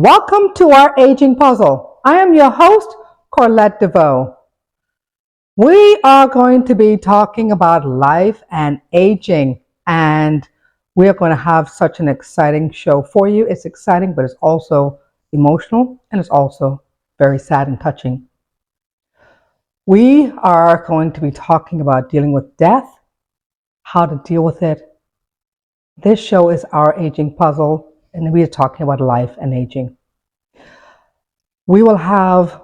Welcome to our aging puzzle. I am your host, Corlette DeVoe. We are going to be talking about life and aging, and we are going to have such an exciting show for you. It's exciting, but it's also emotional, and it's also very sad and touching. We are going to be talking about dealing with death, how to deal with it. This show is our aging puzzle, and we are talking about life and aging. We will have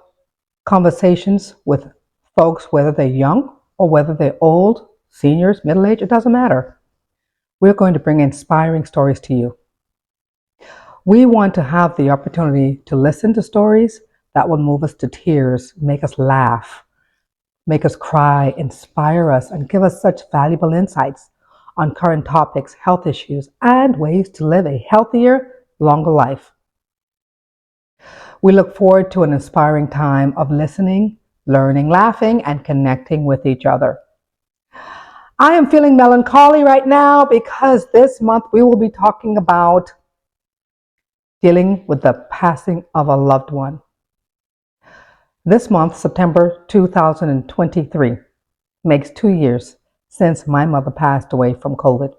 conversations with folks, whether they're young or whether they're old, seniors, middle age, it doesn't matter. We're going to bring inspiring stories to you. We want to have the opportunity to listen to stories that will move us to tears, make us laugh, make us cry, inspire us, and give us such valuable insights on current topics, health issues, and ways to live a healthier, longer life. We look forward to an inspiring time of listening, learning, laughing, and connecting with each other. I am feeling melancholy right now because this month we will be talking about dealing with the passing of a loved one. This month, September 2023, makes 2 years since my mother passed away from COVID.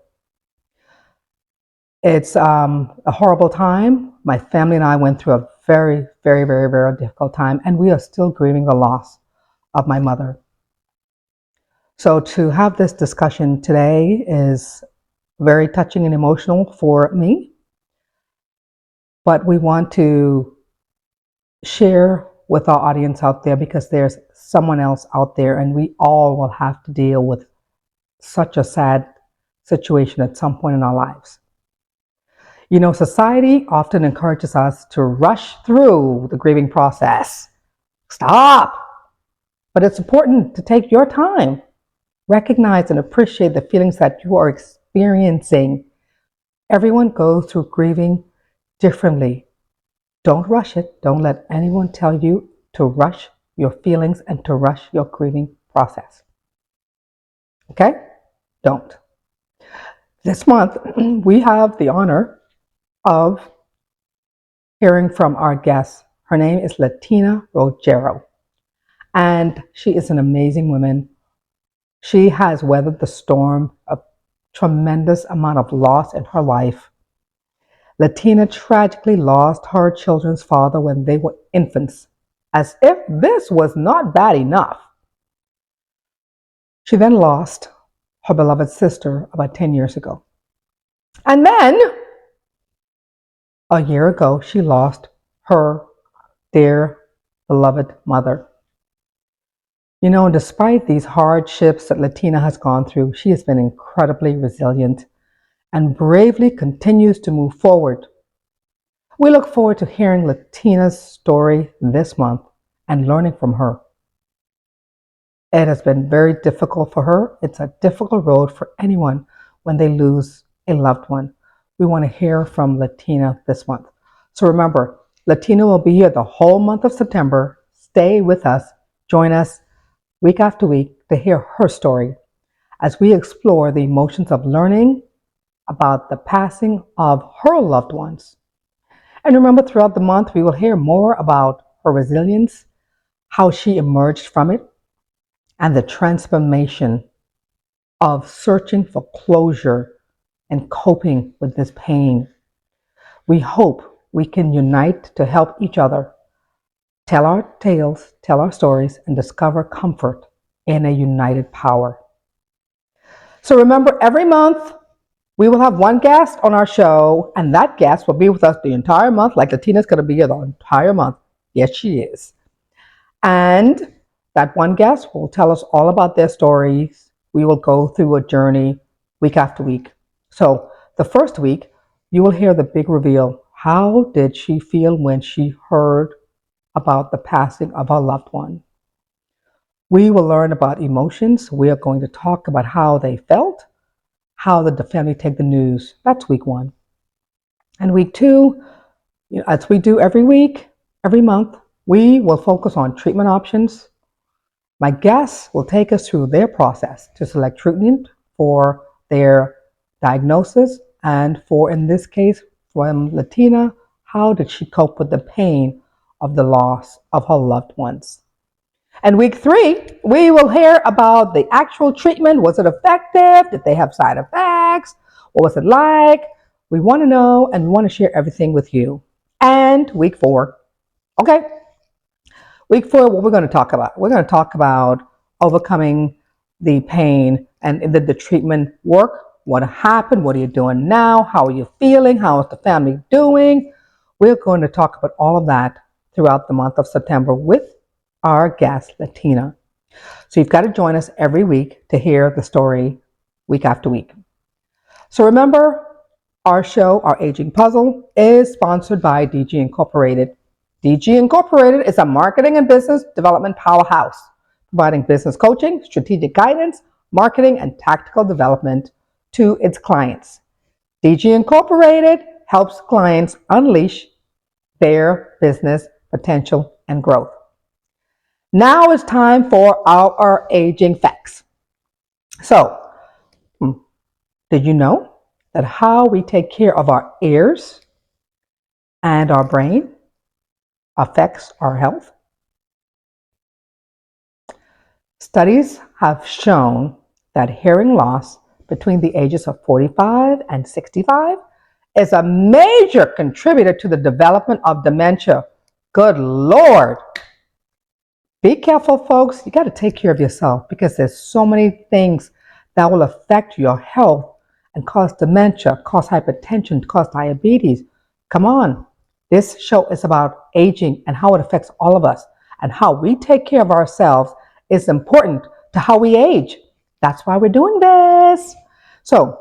It's a horrible time. My family and I went through a very, very, very, very difficult time, and we are still grieving the loss of my mother. So to have this discussion today is very touching and emotional for me, but we want to share with our audience out there because there's someone else out there, and we all will have to deal with such a sad situation at some point in our lives. You know, society often encourages us to rush through the grieving process. Stop! But it's important to take your time. Recognize and appreciate the feelings that you are experiencing. Everyone goes through grieving differently. Don't rush it. Don't let anyone tell you to rush your feelings and to rush your grieving process. Okay? Don't. This month, we have the honor of hearing from our guest. Her name is Latina Roggero, and she is an amazing woman. She has weathered the storm of tremendous amount of loss in her life. Latina tragically lost her children's father when they were infants. As if this was not bad enough, she then lost her beloved sister about 10 years ago. And then a year ago, she lost her dear beloved mother. You know, despite these hardships that Latina has gone through, she has been incredibly resilient and bravely continues to move forward. We look forward to hearing Latina's story this month and learning from her. It has been very difficult for her. It's a difficult road for anyone when they lose a loved one. We want to hear from Latina this month. So remember, Latina will be here the whole month of September. Stay with us. Join us week after week to hear her story as we explore the emotions of learning about the passing of her loved ones. And remember, throughout the month, we will hear more about her resilience, how she emerged from it, and the transformation of searching for closure and coping with this pain. We hope we can unite to help each other tell our tales, tell our stories, and discover comfort in a united power. So remember, every month we will have one guest on our show, and that guest will be with us the entire month, like Latina's going to be here the entire month. Yes, she is. And that one guest will tell us all about their stories. We will go through a journey week after week. So the first week, you will hear the big reveal. How did she feel when she heard about the passing of her loved one? We will learn about emotions. We are going to talk about how they felt. How did the family take the news? That's week one. And week two, as we do every week, every month, we will focus on treatment options. My guests will take us through their process to select treatment for their diagnosis and for, in this case, from Latina, how did she cope with the pain of the loss of her loved ones. And week 3, we will hear about the actual treatment. Was it effective? Did they have side effects? What was it like? We want to know, and we want to share everything with you. And week 4, okay, week 4, what we're going to talk about? We're going to talk about overcoming the pain, and did the treatment work? What happened? What are you doing now? How are you feeling? How is the family doing? We're going to talk about all of that throughout the month of September with our guest, Latina. So you've got to join us every week to hear the story week after week. So remember, our show, Our Aging Puzzle, is sponsored by DG Incorporated. DG Incorporated is a marketing and business development powerhouse, providing business coaching, strategic guidance, marketing, and tactical development to its clients. DG Incorporated helps clients unleash their business potential and growth. Now it's time for our aging facts. So, did you know that how we take care of our ears and our brain affects our health? Studies have shown that hearing loss between the ages of 45 and 65 is a major contributor to the development of dementia. Good Lord. Be careful, folks. You got to take care of yourself because there's so many things that will affect your health and cause dementia, cause hypertension, cause diabetes. Come on. This show is about aging and how it affects all of us, and how we take care of ourselves is important to how we age. That's why we're doing this. So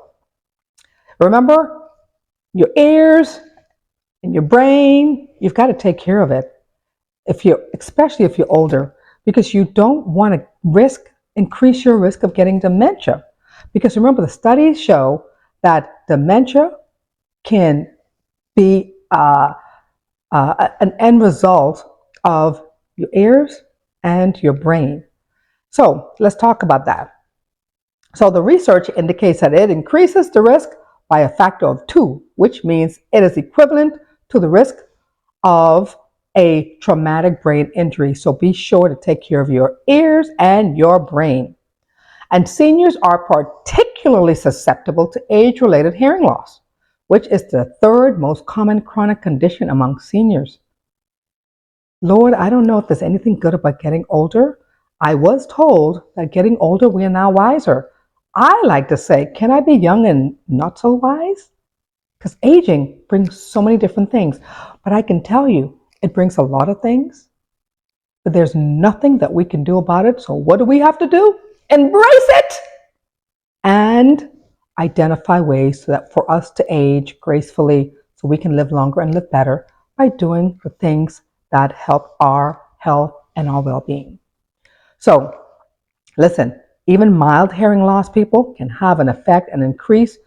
remember, your ears and your brain, you've got to take care of it. Especially if you're older, because you don't want to increase your risk of getting dementia. Because remember, the studies show that dementia can be an end result of your ears and your brain. So let's talk about that. So the research indicates that it increases the risk by a factor of 2, which means it is equivalent to the risk of a traumatic brain injury. So be sure to take care of your ears and your brain. And seniors are particularly susceptible to age-related hearing loss, which is the 3rd most common chronic condition among seniors. Lord, I don't know if there's anything good about getting older. I was told that getting older, we are now wiser. I like to say, can I be young and not so wise? Because aging brings so many different things. But I can tell you, it brings a lot of things, but there's nothing that we can do about it. So what do we have to do? Embrace it and identify ways so that for us to age gracefully so we can live longer and live better by doing the things that help our health and our well-being. So listen, even mild hearing loss, people, can have an effect and increase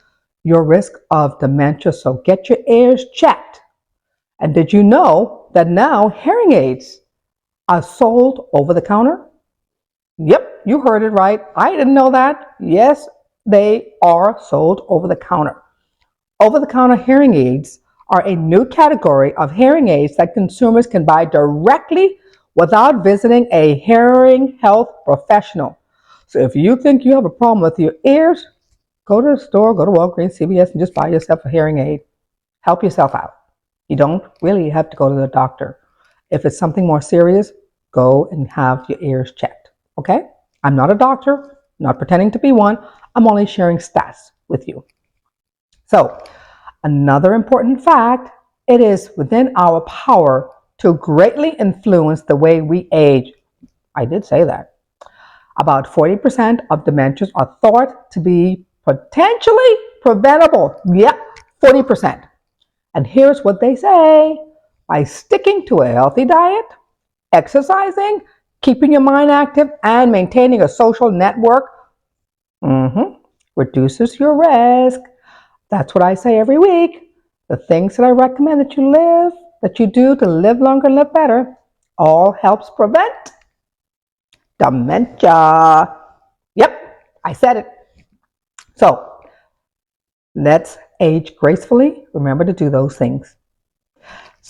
your risk of dementia. So get your ears checked. And did you know that now hearing aids are sold over the counter? Yep, you heard it right. I didn't know that. Yes, they are sold over the counter. Over the counter hearing aids are a new category of hearing aids that consumers can buy directly without visiting a hearing health professional. So if you think you have a problem with your ears, go to the store, go to Walgreens, CVS, and just buy yourself a hearing aid. Help yourself out. You don't really have to go to the doctor. If it's something more serious, go and have your ears checked. Okay? I'm not a doctor, not pretending to be one. I'm only sharing stats with you. So, another important fact, it is within our power to greatly influence the way we age. I did say that. About 40% of dementias are thought to be potentially preventable. Yep, 40%. And here's what they say: by sticking to a healthy diet, exercising, keeping your mind active, and maintaining a social network, reduces your risk. That's what I say every week. The things that I recommend that you do to live longer and live better, all helps prevent dementia. Yep, I said it. So let's age gracefully. Remember to do those things.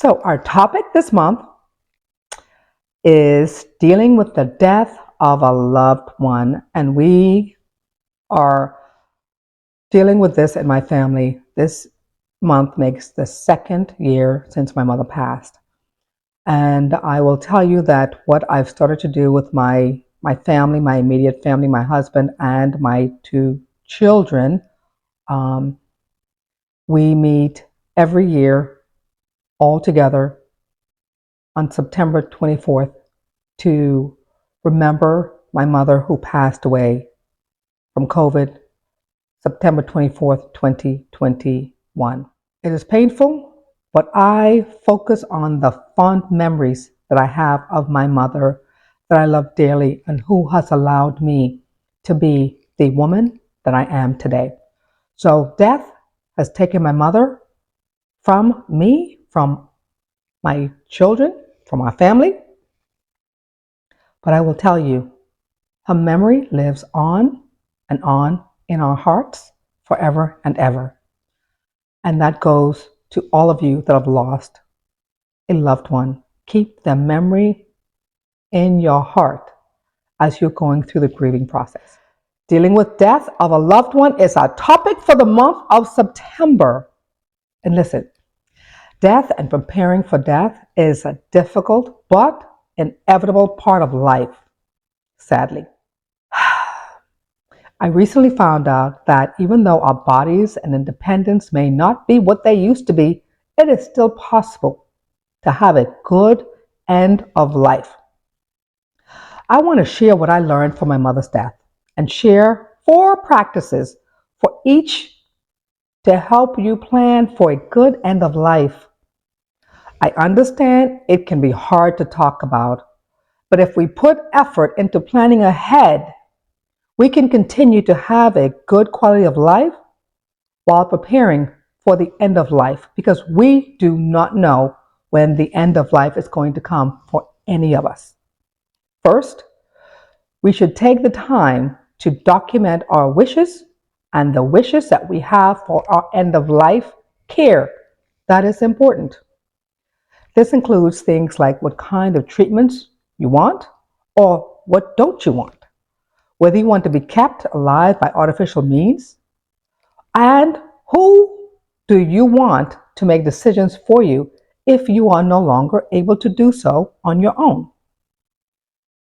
So, our topic this month is dealing with the death of a loved one, and we are dealing with this in my family. This month makes the second year since my mother passed. And I will tell you that what I've started to do with my family, my immediate family, my husband, and my two children, um, we meet every year all together on September 24th to remember my mother who passed away from COVID, September 24th, 2021. It is painful, but I focus on the fond memories that I have of my mother that I love dearly and who has allowed me to be the woman that I am today. So death has taken my mother from me, from my children, from our family. But I will tell you, her memory lives on and on in our hearts forever and ever. And that goes to all of you that have lost a loved one. Keep the memory in your heart as you're going through the grieving process. Dealing with death of a loved one is our topic for the month of September. And listen, death and preparing for death is a difficult but inevitable part of life, sadly. I recently found out that even though our bodies and independence may not be what they used to be, it is still possible to have a good end of life. I want to share what I learned from my mother's death and share 4 practices for each to help you plan for a good end of life. I understand it can be hard to talk about, but if we put effort into planning ahead, we can continue to have a good quality of life while preparing for the end of life because we do not know when the end of life is going to come for any of us. First, we should take the time to document our wishes and the wishes that we have for our end of life care. That is important. This includes things like what kind of treatments you want or what don't you want, whether you want to be kept alive by artificial means, and who do you want to make decisions for you if you are no longer able to do so on your own.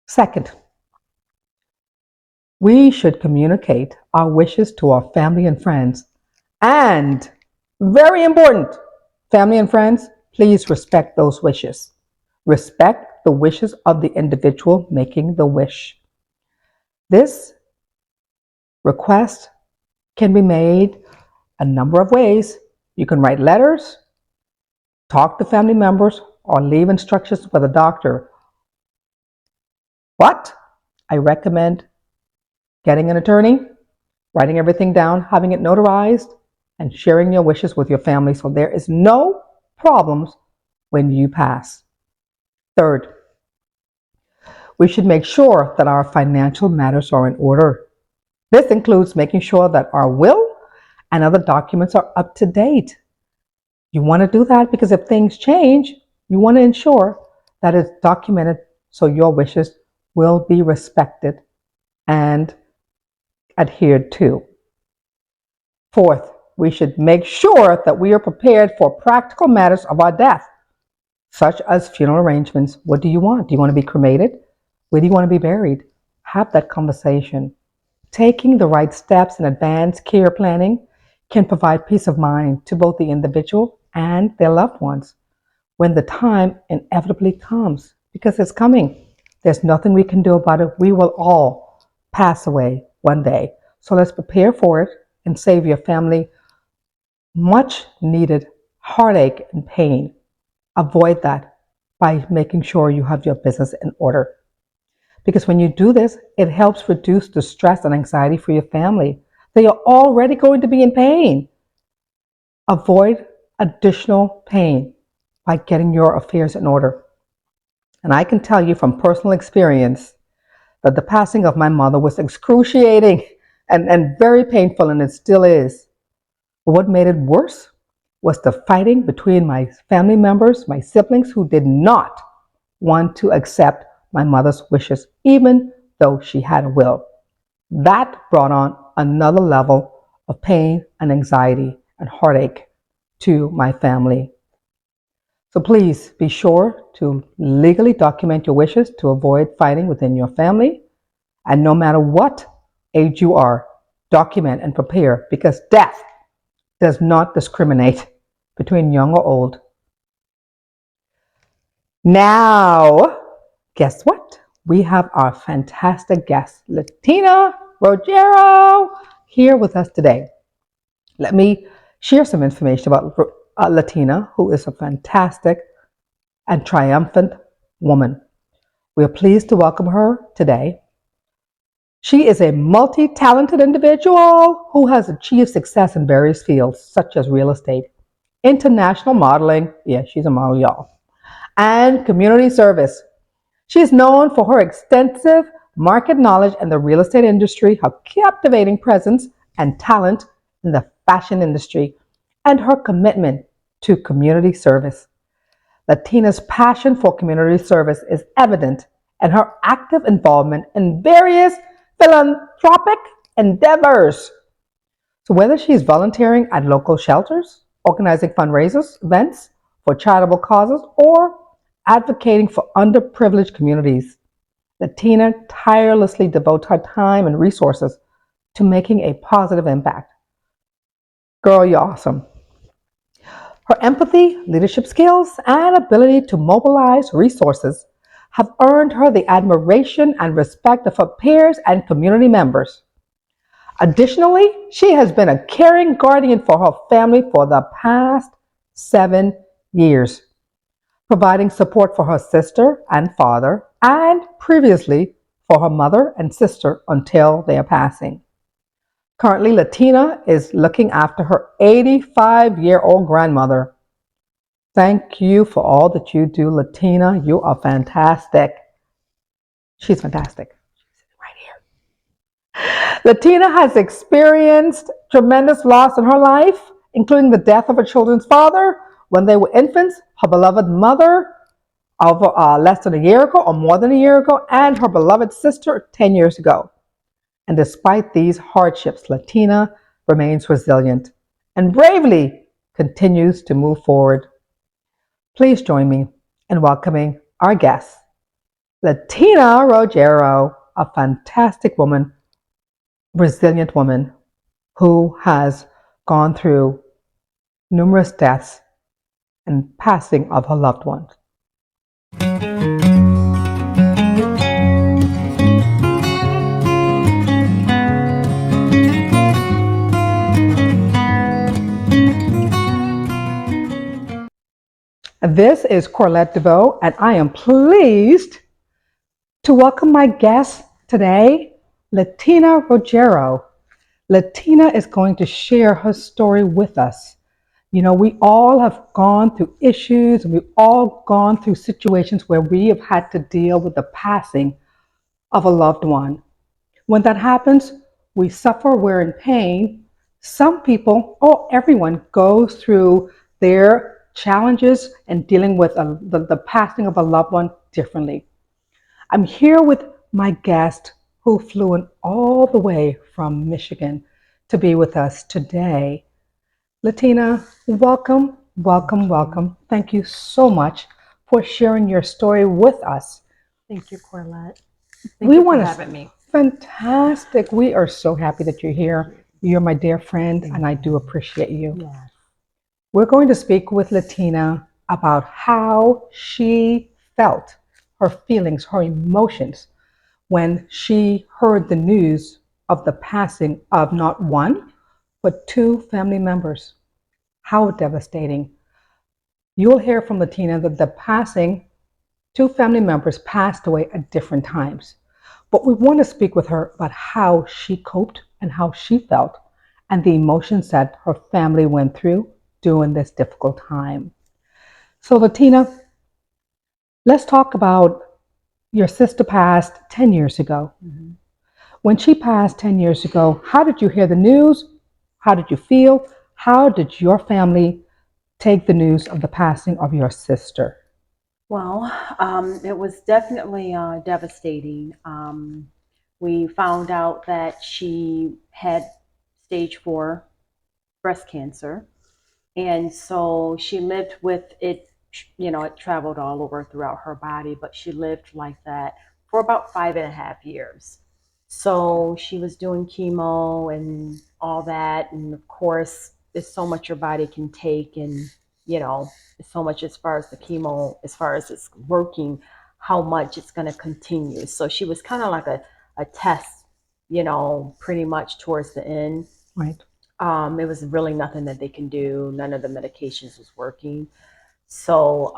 Second, we should communicate our wishes to our family and friends. And very important, family and friends, please respect those wishes. Respect the wishes of the individual making the wish. This request can be made a number of ways. You can write letters, talk to family members, or leave instructions with a doctor. But I recommend getting an attorney, writing everything down, having it notarized, and sharing your wishes with your family so there is no problems when you pass. Third, we should make sure that our financial matters are in order. This includes making sure that our will and other documents are up to date. You want to do that because if things change, you want to ensure that it's documented so your wishes will be respected and adhered to. Fourth, we should make sure that we are prepared for practical matters of our death, such as funeral arrangements. What do you want? Do you want to be cremated? Where do you want to be buried? Have that conversation. Taking the right steps in advance care planning can provide peace of mind to both the individual and their loved ones when the time inevitably comes, because it's coming. There's nothing we can do about it. We will all pass away one day. So let's prepare for it and save your family much needed heartache and pain. Avoid that by making sure you have your business in order. Because when you do this, it helps reduce the stress and anxiety for your family. They are already going to be in pain. Avoid additional pain by getting your affairs in order. And I can tell you from personal experience that the passing of my mother was excruciating and very painful, and it still is. But what made it worse was the fighting between my family members, my siblings, who did not want to accept my mother's wishes, even though she had a will. That brought on another level of pain and anxiety and heartache to my family. So please be sure to legally document your wishes to avoid fighting within your family. And no matter what age you are, document and prepare, because death does not discriminate between young or old. Now, guess what? We have our fantastic guest, Latina Roggero, here with us today. Let me share some information about Latina, who is a fantastic and triumphant woman. We are pleased to welcome her today. She is a multi-talented individual who has achieved success in various fields, such as real estate, international modeling, yeah, she's a model, y'all, and community service. She is known for her extensive market knowledge in the real estate industry, her captivating presence and talent in the fashion industry, and her commitment to community service. Latina's passion for community service is evident in her active involvement in various philanthropic endeavors. So, whether she's volunteering at local shelters, organizing fundraisers, events for charitable causes, or advocating for underprivileged communities, Latina tirelessly devotes her time and resources to making a positive impact. Girl, you're awesome. Her empathy, leadership skills, and ability to mobilize resources have earned her the admiration and respect of her peers and community members. Additionally, she has been a caring guardian for her family for the past 7 years, providing support for her sister and father, and previously for her mother and sister until their passing. Currently, Latina is looking after her 85-year-old grandmother. Thank you for all that you do, Latina. You are fantastic. She's fantastic. Right here. Latina has experienced tremendous loss in her life, including the death of her children's father when they were infants, her beloved mother of less than a year ago or more than a year ago, and her beloved sister 10 years ago. And despite these hardships, Latina remains resilient and bravely continues to move forward. Please join me in welcoming our guest, Latina Roggero, a fantastic woman, resilient woman who has gone through numerous deaths and passing of her loved ones. This is Corlette DeVoe, and I am pleased to welcome my guest today, Latina Roggero. Latina is going to share her story with us. You know, we all have gone through issues, and we've all gone through situations where we have had to deal with the passing of a loved one. When that happens, we suffer, we're in pain. Some people, or everyone, goes through their challenges and dealing with the passing of a loved one differently. I'm here with my guest who flew in all the way from Michigan to be with us today. Latina, welcome, welcome, welcome. Thank you so much for sharing your story with us. Thank you, Corlette. Thank you for having me. Fantastic. We are so happy that you're here. You're my dear friend, and I do appreciate you. Yes. We're going to speak with Latina about how she felt, her feelings, her emotions when she heard the news of the passing of not one, but two family members. How devastating. You'll hear from Latina that the passing, two family members passed away at different times. But we want to speak with her about how she coped and how she felt and the emotions that her family went through during this difficult time. So, Latina, let's talk about your sister passed 10 years ago. Mm-hmm. When she passed 10 years ago, how did you hear the news? How did you feel? How did your family take the news of the passing of your sister? Well, it was definitely devastating. We found out that she had stage 4 breast cancer. And so she lived with it, it traveled all over throughout her body, but she lived like that for about 5.5 years. So she was doing chemo and all that. And of course, there's so much your body can take, and, so much as far as the chemo, as far as it's working, how much it's going to continue. So she was kind of like a test, pretty much towards the end. Right. It was really nothing that they can do. None of the medications was working. So,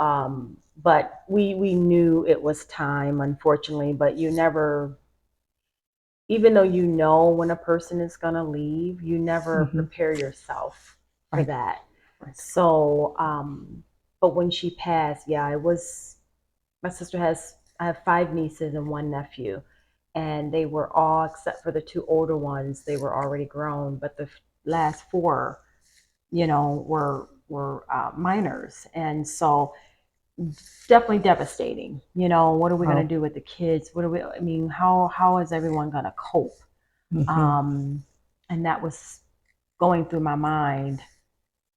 but we knew it was time, unfortunately. But you never, even though you know when a person is gonna leave, you never Mm-hmm. prepare yourself for Right. that. Right. So, but when she passed, yeah, it was. My sister has. I have 5 nieces and 1 nephew, and they were all, except for the 2 older ones, they were already grown. But the last 4, were minors, and so definitely devastating. What are we going to Wow. do with the kids? What are we? I mean, how is everyone going to cope? Mm-hmm. Um, and that was going through my mind,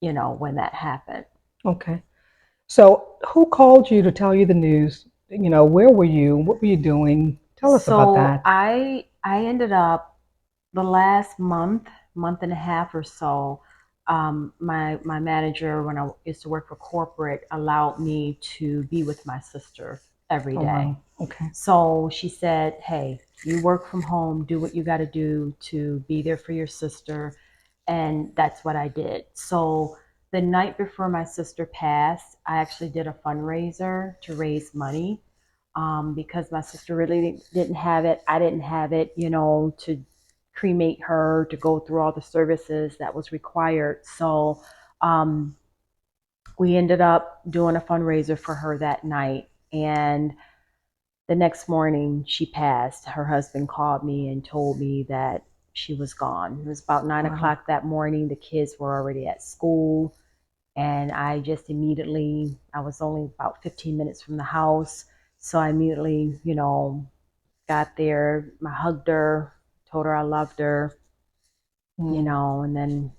when that happened. Okay. So, who called you to tell you the news? Where were you? What were you doing? Tell us about So that. I ended up the last month and a half or so. My manager, when I used to work for corporate, allowed me to be with my sister every Oh, day. wow. Okay. So she said, "Hey, you work from home, do what you got to do to be there for your sister." And that's what I did. So the night before my sister passed, I actually did a fundraiser to raise money, because my sister really didn't have it. I didn't have it, to cremate her, to go through all the services that was required. So um, we ended up doing a fundraiser for her that night. And the next morning she passed. Her husband called me and told me that she was gone. It was about nine Wow. o'clock that morning. The kids were already at school. And I just immediately, I was only about 15 minutes from the house. So I immediately, got there. I hugged her, told her I loved her, Mm. and then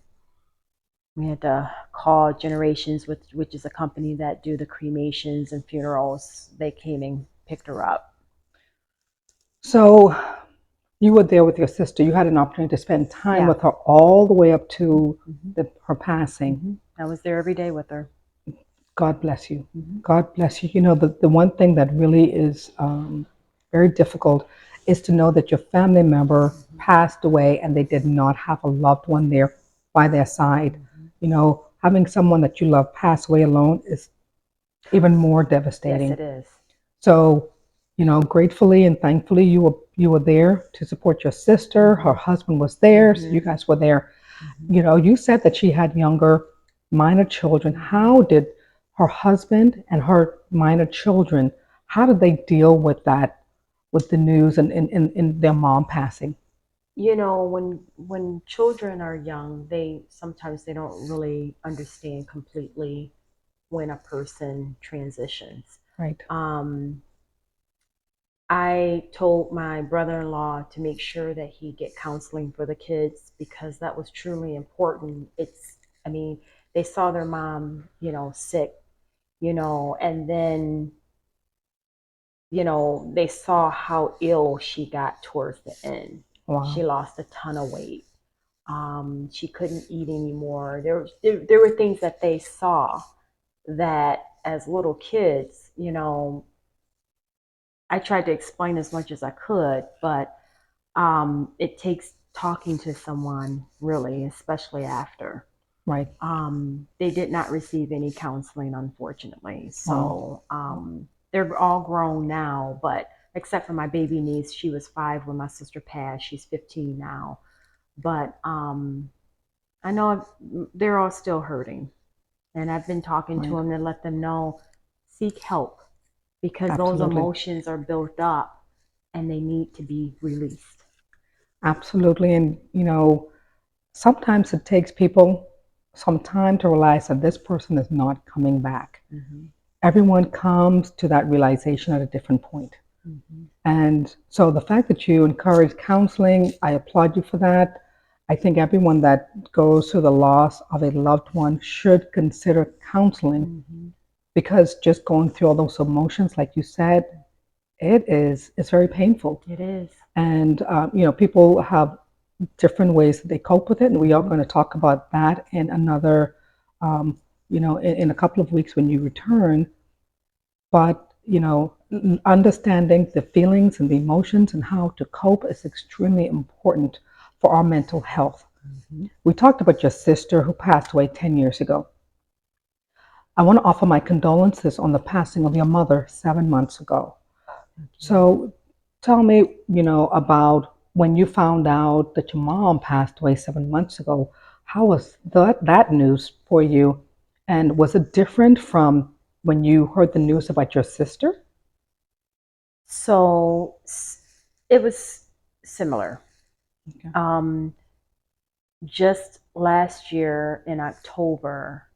we had to call Generations, which is a company that do the cremations and funerals. They came and picked her up. So, you were there with your sister. You had an opportunity to spend time Yeah. with her all the way up to Hmm. her passing. Hmm. I was there every day with her. God bless you. Hmm. God bless you. The one thing that really is very difficult is to know that your family member passed away and they did not have a loved one there by their side. Hmm. Having someone that you love pass away alone is even more Yes, devastating. it is. So, gratefully and thankfully, you were there to support your sister. Her Hmm. husband was there, so Hmm. you guys were there. Hmm. You said that she had younger minor children. Hmm. How did her husband and her minor children, how did they deal with that, with the news and their mom passing? When children are young, they sometimes they don't really understand completely when a person transitions. Right, Um, I told my brother-in-law to make sure that he get counseling for the kids, because that was truly important. I mean, they saw their mom, sick, and then, they saw how ill she got towards the end. She wow, lost a ton of weight. She couldn't eat anymore. There were things that they saw that, as little kids, I tried to explain as much as I could, but it takes talking to someone, really, especially after. right, They did not receive any counseling, unfortunately. wow, So they're all grown now, but except for my baby niece, she was 5 when my sister passed. She's 15 now. But I know they're all still hurting. And I've been talking to right, them to let them know, seek help, because those absolutely, emotions are built up and they need to be released. absolutely. And sometimes it takes people. some time to realize that this person is not coming back. Mm-hmm. Everyone comes to that realization at a different point. Mm-hmm. And so the fact that you encourage counseling, I applaud you for that. I think everyone that goes through the loss of a loved one should consider counseling Mm-hmm. because just going through all those emotions, like you said, it's very painful. It is. And people have different ways that they cope with it, and we are Mm-hmm. going to talk about that in another, in a couple of weeks when you return. But understanding the feelings and the emotions and how to cope is extremely important for our mental health. Mm-hmm. We talked about your sister who passed away 10 years ago. I want to offer my condolences on the passing of your mother 7 months ago. Thank you. So tell me, about when you found out that your mom passed away 7 months ago. How was that news for you? And was it different from when you heard the news about your sister? So it was similar. Okay. Um, just last year in October,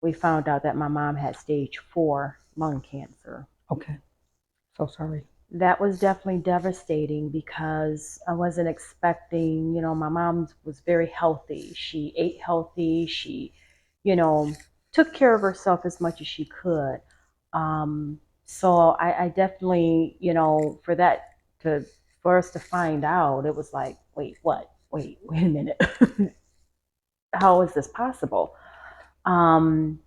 we found out that my mom had stage 4 lung cancer. Okay. So sorry. That was definitely devastating because I wasn't expecting, my mom was very healthy. She ate healthy. She, you know, took care of herself as much as she could. So I definitely, to, for us to find out, it was like, wait, what? Wait a minute. How is this possible? Um,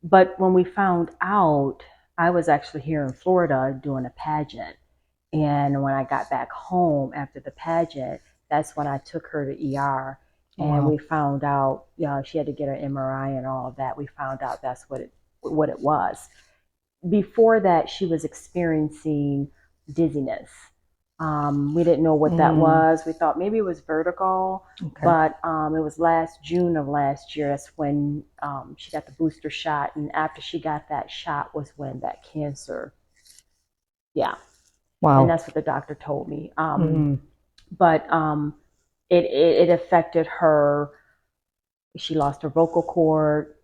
but when we found out, I was actually here in Florida doing a pageant. And when I got back home after the pageant, that's when I took her to ER. Oh, And wow. we found out, she had to get her MRI and all of that. We found out that's what it was. Before that, she was experiencing dizziness. We didn't know what that Mm, was. We thought maybe it was vertigo, okay. but it was last June of last year. That's when she got the booster shot, and after she got that shot was when that cancer, yeah, and Wow. that's what the doctor told me. Mm, But it affected her. She lost her vocal cord.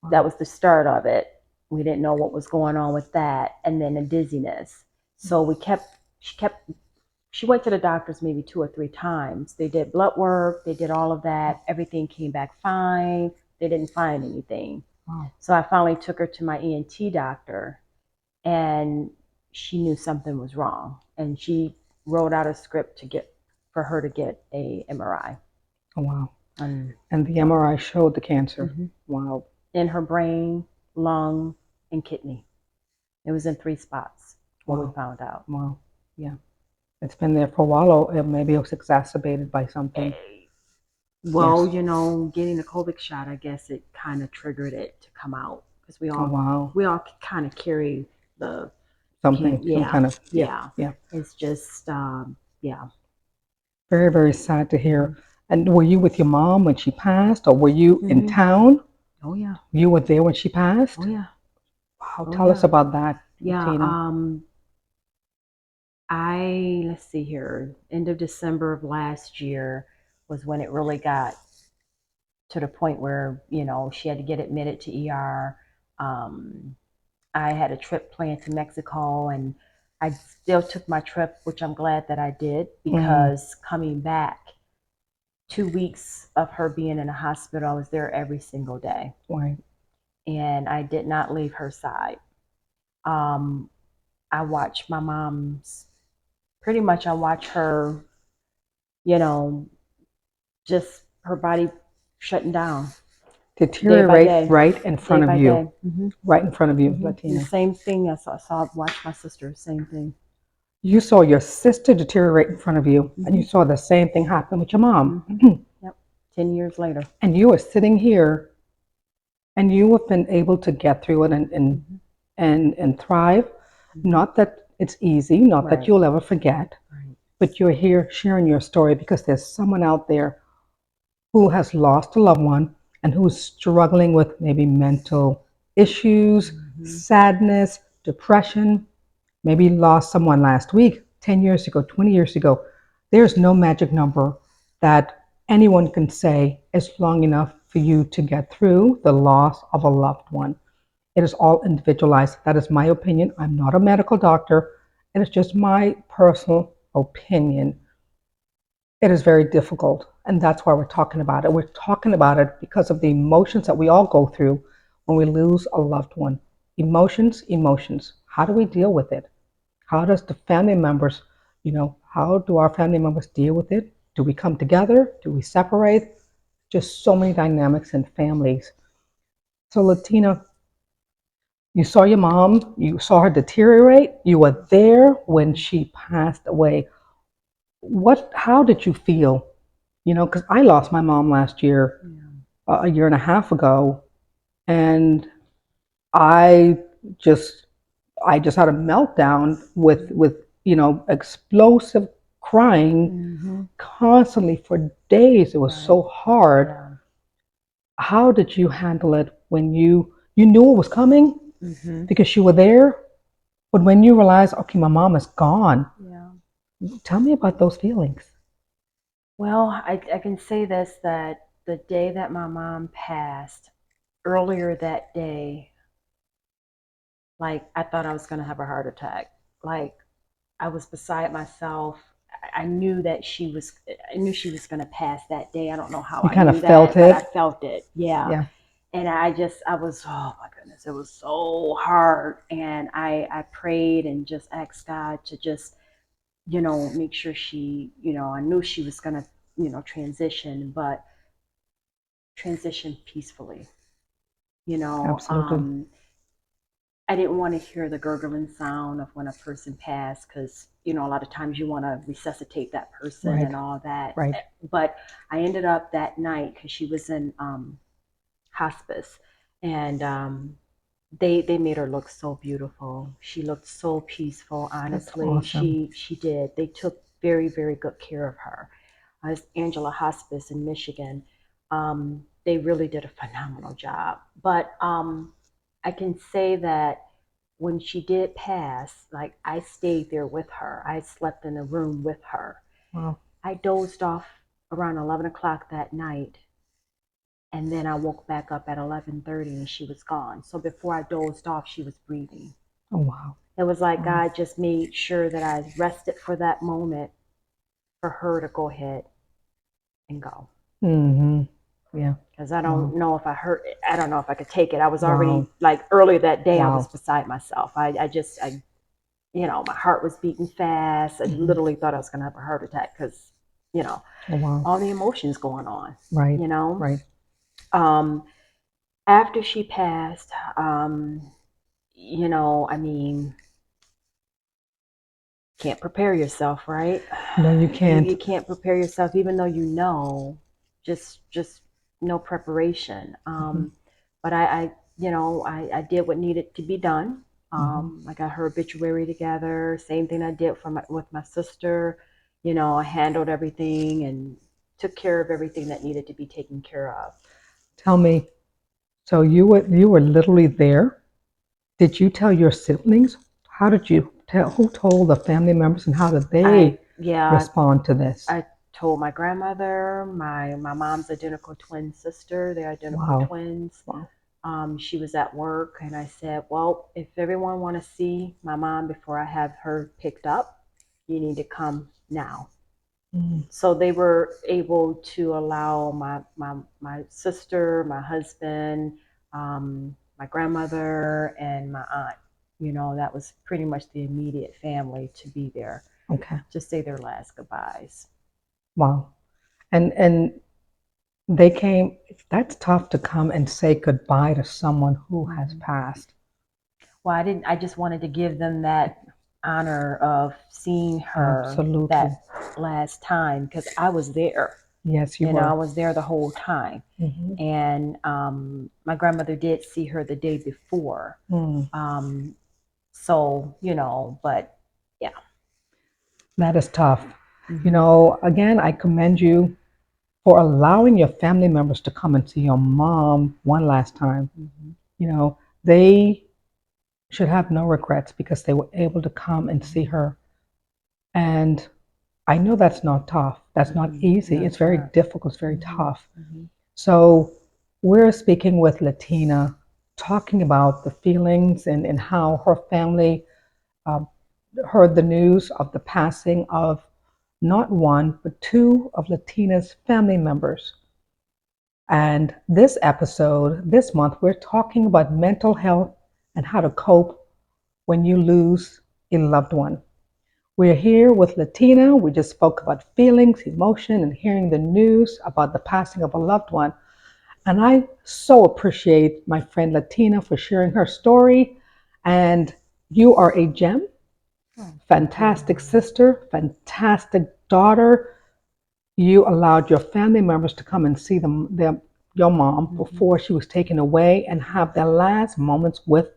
That wow. was the start of it. We didn't know what was going on with that, and then the dizziness. So she went to the doctors maybe 2 or 3 times. They did blood work, they did all of that. Everything came back fine. They didn't find anything. Wow. So I finally took her to my ENT doctor, and she knew something was wrong, and she wrote out a script for her to get a MRI. Oh, wow. And And the yeah, MRI showed the cancer. hmm Wow. in her brain, lung, and kidney. It was in 3 spots. What we Wow. found out. Wow. Yeah. It's been there for a while, or maybe it was exacerbated by something. Well, Yes. getting the COVID shot, I guess it kind of triggered it to come out because we Oh, all wow. we all kind of carry the can. Something, some Yeah, kind of, yeah, yeah. yeah. It's just yeah. Very, very sad to hmm hear. And were you with your mom when she passed, or were you in hmm town? Oh yeah. You were there when she Oh passed? yeah. Wow. Oh Tell us yeah. about that, Yeah. Latina. Let's see here. End of December of last year was when it really got to the point where she had to get admitted to ER. Um, I had a trip planned to Mexico, and I still took my trip, which I'm glad that I did Mm, because coming back, 2 weeks of her being in a hospital, I was there every single day, right. and I did not leave her side. Um, I watched my mom's. Pretty much, I watched her. You know, just her body shutting down day by Deteriorate day, right in day front of by you. day. hmm Right in front of you, The Latina. same thing. Watch my sister. Same thing. You saw your sister deteriorate in front of you, and you hmm saw the same thing happen with your mom. hmm Yep. 10 years later. And you are sitting here, and you have been able to get through it and and hmm and, and thrive. hmm Not that it's easy, not that Right. you'll ever forget, Right. but you're here sharing your story because there's someone out there who has lost a loved one and who's struggling with maybe mental issues, hmm sadness, depression, maybe lost someone last week, 10 years ago, 20 years ago. There's no magic number that anyone can say is long enough for you to get through the loss of a loved one. It is all individualized. That is my opinion. I'm not a medical doctor. It is just my personal opinion. It is very difficult, and that's why we're talking about it. We're talking about it because of the emotions that we all go through when we lose a loved one. Emotions, emotions. How do we deal with it? How does the family members, how do our family members deal with it? Do we come together? Do we separate? Just so many dynamics in families. So, Latina, you saw your mom, you saw her deteriorate, you were there when she passed away. How did you feel? Because I lost my mom last year, Yeah. a year and a half ago, and I just I just had a meltdown with explosive crying Mm-hmm. constantly for days. It was Right. so hard. Yeah. How did you handle it when you knew it was coming Mm-hmm. because you were there, but when you realized, okay, my mom is gone, Yeah. tell me about those feelings. Well, I can say this that the day that my mom passed, earlier that day, like I thought I was gonna have a heart attack. Like I was beside myself. I knew that I knew she was gonna pass that day. I don't know how You I kind of knew felt that, but I it. felt it. Yeah. Yeah. And I was, oh my goodness, it was so hard. And I prayed and just asked God to just, make sure I knew she was gonna, transition, but transition peacefully. You know, Absolutely. um, I didn't want to hear the gurgling sound of when a person passed because, a lot of times you want to resuscitate that person Right. and all that. Right. But I ended up that night because she was in hospice, and they made her look so beautiful. She looked so peaceful. That's Honestly, awesome. she did. They took very very good care of her. It's Angela Hospice in Michigan. They really did a phenomenal job. But I can say that when she did pass, like I stayed there with her. I slept in a room with her. Wow. I dozed off around 11 o'clock that night, and then I woke back up at 11:30 and she was gone. So before I dozed off, she was breathing. Oh, wow. It was like Wow. God just made sure that I rested for that moment for her to go ahead and go. Mm-hmm. Yeah. Because I don't Wow. know if I hurt it. I don't know if I could take it. I was already Wow. like earlier that day, I was Wow. beside myself. My heart was beating fast. I Mm-hmm. literally thought I was going to have a heart attack because, you know, Oh, wow. all the emotions going on, Right. you know. Right. Um, After she passed, I mean, can't prepare yourself, right? No, you You can't. you can't prepare yourself, even though you know, just no preparation. Mm-hmm. But I did what needed to be done. Mm-hmm. I got her obituary together. Same thing I did with my sister. I handled everything and took care of everything that needed to be taken care of. Tell me, so you were literally there. Did you tell your siblings? How did you tell? Who told the family members, and how did I they yeah, respond to this? I told my grandmother, my mom's identical twin sister. They're identical Wow. twins. Wow. She was at work, and I said, "Well, if everyone want to see my mom before I have her picked up, you need to come now." Mm, So they were able to allow my sister, my husband, my grandmother, and my aunt. That was pretty much the immediate family to be there okay. to say their last goodbyes. Wow. And they came. That's tough to come and say goodbye to someone who has Mhm. passed. Well, I didn't. I just wanted to give them that honor of seeing her Absolutely. that last time because I was there. Yes, you I were. was there the whole time, Hmm. and my grandmother did see her the day before. Mm, Um, so but yeah. that is tough. Hmm. Again, I commend you for allowing your family members to come and see your mom one last time. Hmm. They should have no regrets because they were able to come and see Hmm. her. And I know that's not tough. That's not Hmm. easy. No, It's it's very not. difficult. It's very Hmm. tough. Hmm. So We're speaking with Latina, talking about the feelings and how her family um, heard the news of the passing of not one, but two of Latina's family members. And this episode, this month, we're talking about mental health and how to cope when you lose a loved one. We're here with Latina. We just spoke about feelings, emotion, and hearing the news about the passing of a loved one. And I so appreciate my friend Latina for sharing her story. And you are a gem, Oh, thank fantastic you. sister, fantastic daughter. You allowed your family members to come and see your mom Mhm. before she was taken away and have their last moments with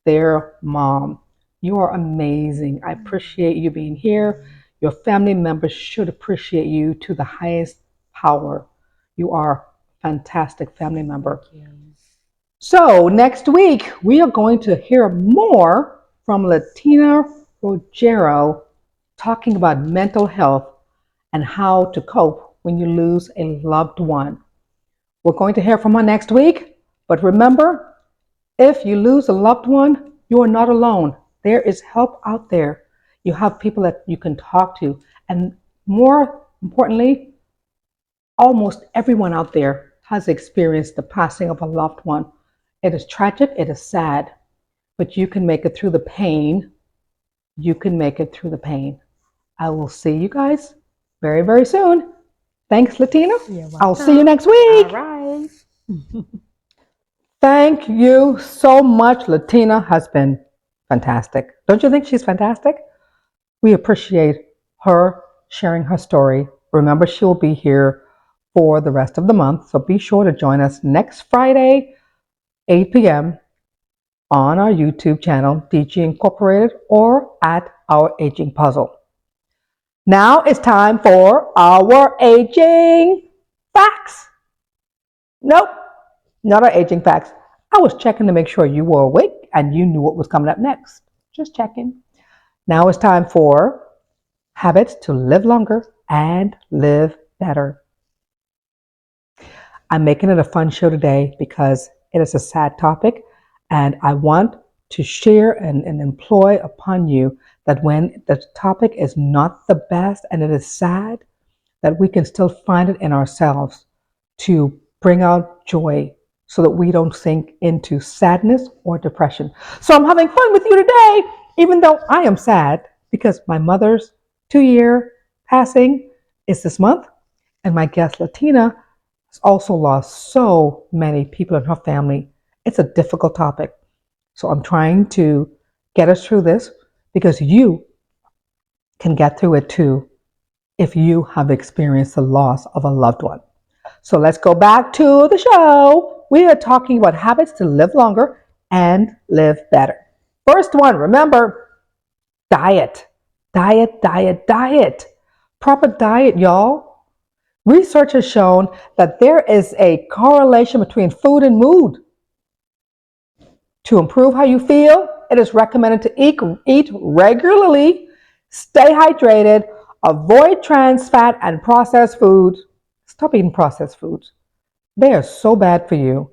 their mom. You are amazing. I appreciate you being here. Your family members should appreciate you to the highest power. You are a fantastic family member. Thank you. So, next week, we are going to hear more from Latina Roggero talking about mental health and how to cope when you lose a loved one. We're going to hear from her next week, but remember, if you lose a loved one, you are not alone. There is help out there. You have people that you can talk to. And more importantly, almost everyone out there has experienced the passing of a loved one. It is tragic, it is sad, but you can make it through the pain. You can make it through the pain. I will see you guys very, very soon. Thanks, Latina. You're I'll see you welcome. next All week. right. Thank you so much. Latina has been fantastic. Don't you think she's fantastic? We appreciate her sharing her story. Remember, she will be here for the rest of the month, so be sure to join us next Friday, 8 p.m. on our YouTube channel, DG Incorporated, or at Our Aging Puzzle. Now it's time for our aging facts. Nope, not our aging facts. I was checking to make sure you were awake and you knew what was coming up next. Just checking. Now it's time for habits to live longer and live better. I'm making it a fun show today because it is a sad topic, and I want to share and employ upon you that when the topic is not the best and it is sad, that we can still find it in ourselves to bring out joy so that we don't sink into sadness or depression. So I'm having fun with you today, even though I am sad because my mother's 2 year passing is this month, and my guest Latina has also lost so many people in her family. It's a difficult topic. So I'm trying to get us through this because you can get through it too if you have experienced the loss of a loved one. So let's go back to the show. We are talking about habits to live longer and live better. First one, remember, diet. Diet, diet, diet. Proper diet, y'all. Research has shown that there is a correlation between food and mood. To improve how you feel, it is recommended to eat regularly, stay hydrated, avoid trans fat and processed foods. Stop eating processed foods. They are so bad for you.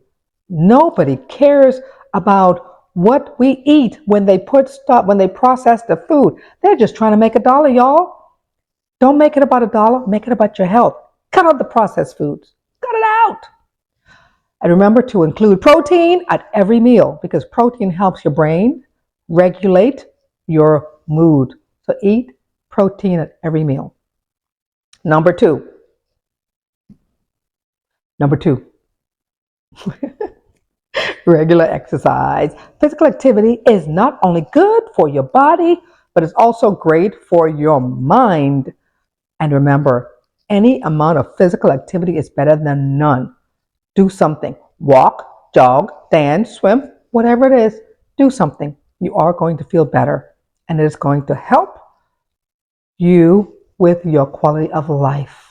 Nobody cares about what we eat when they process the food. They're just trying to make a dollar, y'all. Don't make it about a dollar, make it about your health. Cut out the processed foods. Cut it out. And remember to include protein at every meal because protein helps your brain regulate your mood. So eat protein at every meal. Number two, number two, regular exercise. Physical activity is not only good for your body, but it's also great for your mind. And remember, any amount of physical activity is better than none. Do something. Walk, jog, dance, swim, whatever it is, do something. You are going to feel better, and it is going to help you with your quality of life.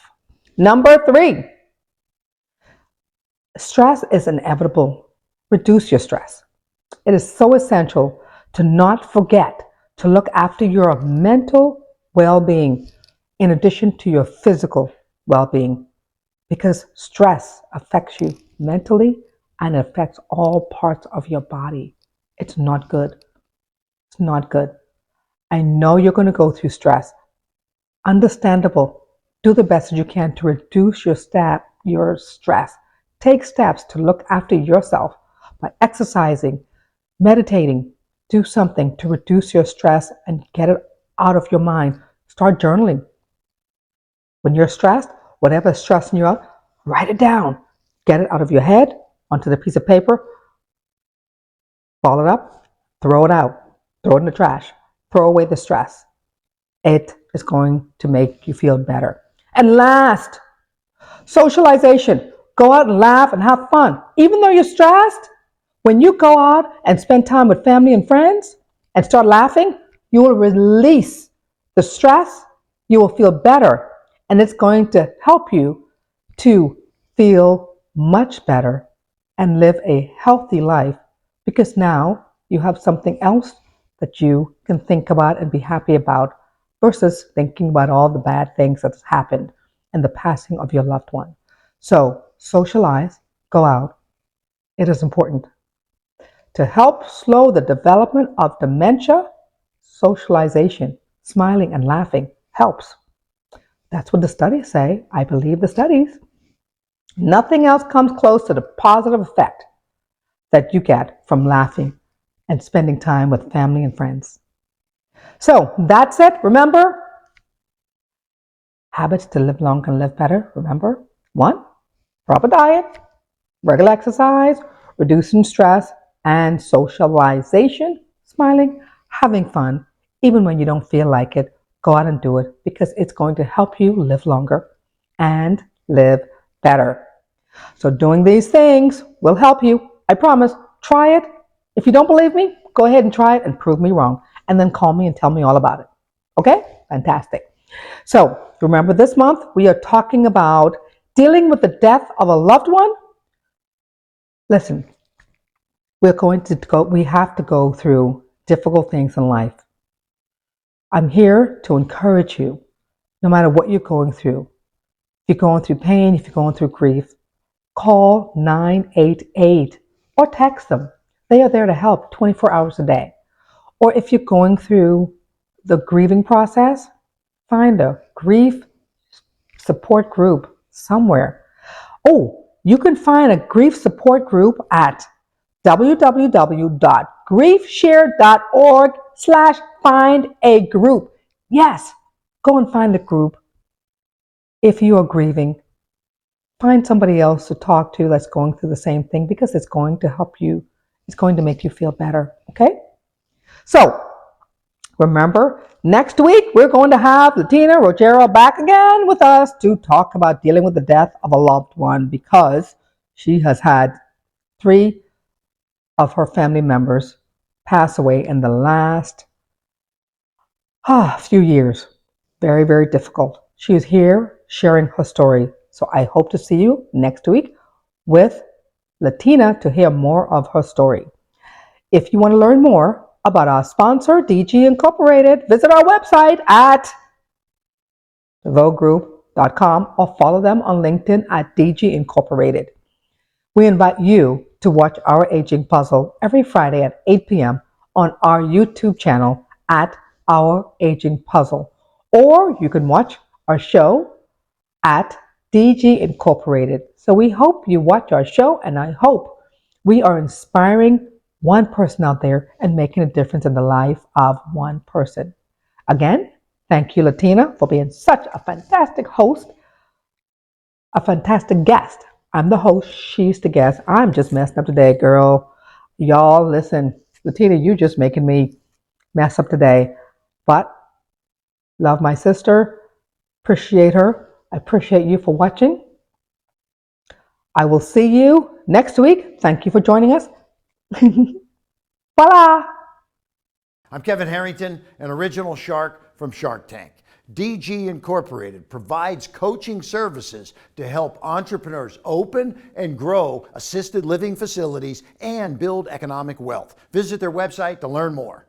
Number three, stress is inevitable. Reduce your stress. It is so essential to not forget to look after your mental well being in addition to your physical well being because stress affects you. mentally, and it affects all parts of your body. It's not good. It's not good. I know you're going to go through stress. Understandable. Do the best that you can to reduce your stress. Take steps to look after yourself by exercising, meditating. Do something to reduce your stress and get it out of your mind. Start journaling. When you're stressed, whatever's stressing you out, write it down. Get it out of your head onto the piece of paper, ball it up, throw it out, throw it in the trash, throw away the stress. It is going to make you feel better. And last, socialization. Go out and laugh and have fun. Even though you're stressed, when you go out and spend time with family and friends and start laughing, you will release the stress, you will feel better, and it's going to help you to feel much better and live a healthy life because now you have something else that you can think about and be happy about versus thinking about all the bad things that's happened and the passing of your loved one. So socialize, go out. It is important. To help slow the development of dementia, socialization, smiling and laughing helps. That's what the studies say. I believe the studies. Nothing else comes close to the positive effect that you get from laughing and spending time with family and friends. So that's it. Remember, habits to live long and live better. Remember, 1, proper diet, regular exercise, reducing stress, and socialization, smiling, having fun, even when you don't feel like it. Go out and do it because it's going to help you live longer and live better. So doing these things will help you. I promise. Try it. If you don't believe me, go ahead and try it and prove me wrong. And then call me and tell me all about it. Okay? Fantastic. So remember this month, we are talking about dealing with the death of a loved one. Listen, we have to go through difficult things in life. I'm here to encourage you, no matter what you're going through. If you're going through pain, if you're going through grief, call 988 or text them. They are there to help 24 hours a day. Or if you're going through the grieving process, find a grief support group somewhere. Oh, you can find a grief support group at www.griefshare.org/find-a-group. Yes, go and find a group. If you are grieving, find somebody else to talk to that's going through the same thing because it's going to help you. It's going to make you feel better. Okay? So, remember, next week we're going to have Latina Roggero back again with us to talk about dealing with the death of a loved one because she has had 3 of her family members pass away in the last few years. Very, very difficult. She is here sharing her story. So I hope to see you next week with Latina to hear more of her story. If you want to learn more about our sponsor, DG Incorporated, visit our website at thegroup.com or follow them on LinkedIn at DG Incorporated. We invite you to watch our aging puzzle every Friday at 8 p.m. on our YouTube channel at Our Aging Puzzle. Or you can watch our show at DG Incorporated. So we hope you watch our show, and I hope we are inspiring one person out there and making a difference in the life of one person. Again, thank you, Latina, for being such a fantastic host, a fantastic guest. I'm the host, she's the guest. I'm just messing up today, girl. Y'all, listen, Latina, you just making me mess up today. But love my sister, appreciate her. I appreciate you for watching. I will see you next week. Thank you for joining us. Voila! I'm Kevin Harrington, an original shark from Shark Tank. DG Incorporated provides coaching services to help entrepreneurs open and grow assisted living facilities and build economic wealth. Visit their website to learn more.